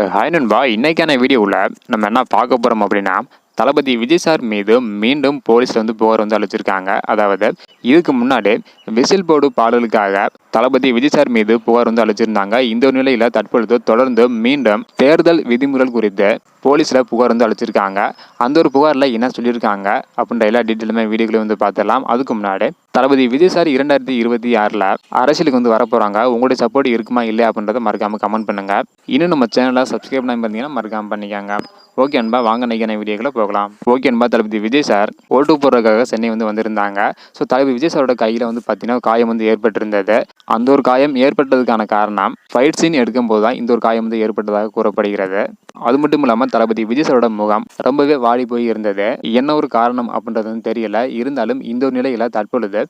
Hi நண்பா, இன்னைக்கான வீடியோவில் நம்ம என்ன பார்க்க போகிறோம் அப்படின்னா, தளபதி விஜய் சார் மீது மீண்டும் போலீஸ் புகார் அளிச்சிருக்காங்க. அதாவது இதுக்கு முன்னாடி விசில் போடு பாடலுக்காக தளபதி விஜய் சார் மீது புகார் அளிச்சிருந்தாங்க. இந்த ஒரு நிலையில் தற்பொழுது தொடர்ந்து மீண்டும் தேர்தல் விதிமுறைகள் குறித்து போலீஸில் புகார் அளிச்சிருக்காங்க. அந்த ஒரு புகாரில் என்ன சொல்லியிருக்காங்க அப்படின்ற எல்லா டீட்டெயிலுமே வீடியோக்களையும் பார்த்துடலாம். அதுக்கு முன்னாடி தளபதி விஜய் சார் 2026 அரசியலுக்கு வர போகிறாங்க. உங்களுடைய சப்போர்ட் இருக்குமா இல்லையா அப்படின்றத மறக்காமல் கமெண்ட் பண்ணுங்கள். இன்னும் நம்ம சேனலை சப்ஸ்கிரைப் பண்ணி பார்த்தீங்கன்னா மறக்காமல் பண்ணிக்காங்க. ஓகே அன்பா, வாங்க நைக்கான வீடியோக்களை போகலாம். ஓகே அன்பா, தளபதி விஜய் சார் ஓட்டு போடுறதுக்காக சென்னை வந்திருந்தாங்க. ஸோ தளபதி விஜய் சாரோட கையில் பார்த்தீங்கன்னா காயம் ஏற்பட்டிருந்தது. அந்த ஒரு காயம் ஏற்பட்டதுக்கான காரணம் ஃபைட் சீன் எடுக்கும்போது தான் இந்த ஒரு காயம் ஏற்பட்டதாக கூறப்படுகிறது. அது மட்டும் இல்லாமல் தளபதி விஜய் சாரோட முகம் ரொம்பவே வாடி போய் இருந்தது. என்ன ஒரு காரணம் அப்படின்றது தெரியல. இருந்தாலும் இந்த ஒரு நிலையில் தற்பொழுது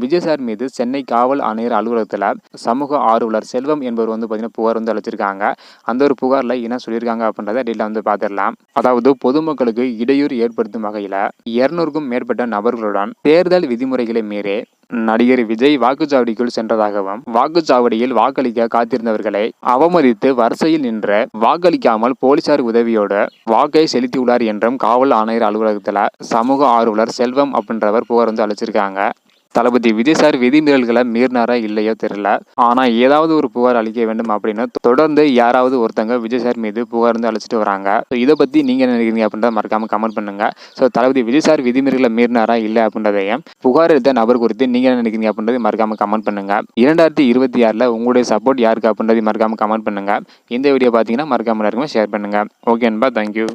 விஜய் சார் மீது சென்னை காவல் ஆணையர் அலுவலகத்தில் சமூக ஆர்வலர் செல்வம் என்பவர் பார்த்தீங்கன்னா புகார் அளிச்சிருக்காங்க. அந்த ஒரு புகாரில் என்ன சொல்லியிருக்காங்க அப்படின்றத டீட்டெயில் பார்த்துடலாம். அதாவது பொதுமக்களுக்கு இடையூறு ஏற்படுத்தும் வகையில் 200க்கும் மேற்பட்ட நபர்களுடன் தேர்தல் விதிமுறைகளை மீறி நடிகர் விஜய் வாக்குச்சாவடிக்குள் சென்றதாகவும், வாக்குச்சாவடியில் வாக்களிக்க காத்திருந்தவர்களை அவமதித்து வரிசையில் நின்று வாக்களிக்காமல் போலீசார் உதவியோடு வாக்கை செலுத்தியுள்ளார் என்றும் காவல் ஆணையர் அலுவலகத்தில் சமூக ஆர்வலர் செல்வம் அப்படின்றவர் புகார் அளிச்சிருக்காங்க. தளபதி விஜய் சார் விதிமீறல்களை மீறினாரா இல்லையோ தெரியல. ஆனால் ஏதாவது ஒரு புகார் அளிக்க வேண்டும் அப்படின்னு தொடர்ந்து யாராவது ஒருத்தங்க விஜய் சார் மீது புகார் அளிச்சிட்டு வராங்க. ஸோ இதை பற்றி நீங்கள் என்ன நினைக்கிறீங்க அப்படின்றத மறக்காமல் கமெண்ட் பண்ணுங்க. ஸோ தளபதி விஜய் சார் விதிமீறல்களை மீறினாரா இல்லை அப்படின்றதையும் புகார் எடுத்த நபர் குறித்து நீங்கள் என்ன நினைக்கிறீங்க அப்படின்றத மறக்காமல் கமெண்ட் பண்ணுங்க. 2026 உங்களுடைய சப்போர்ட் யாருக்கு அப்படின்றதை மறக்காமல் கமெண்ட் பண்ணுங்க. இந்த வீடியோ பார்த்தீங்கன்னா மறக்காமல் எல்லாருக்குமே ஷேர் பண்ணுங்க. ஓகே அன்பா, தேங்க்யூ.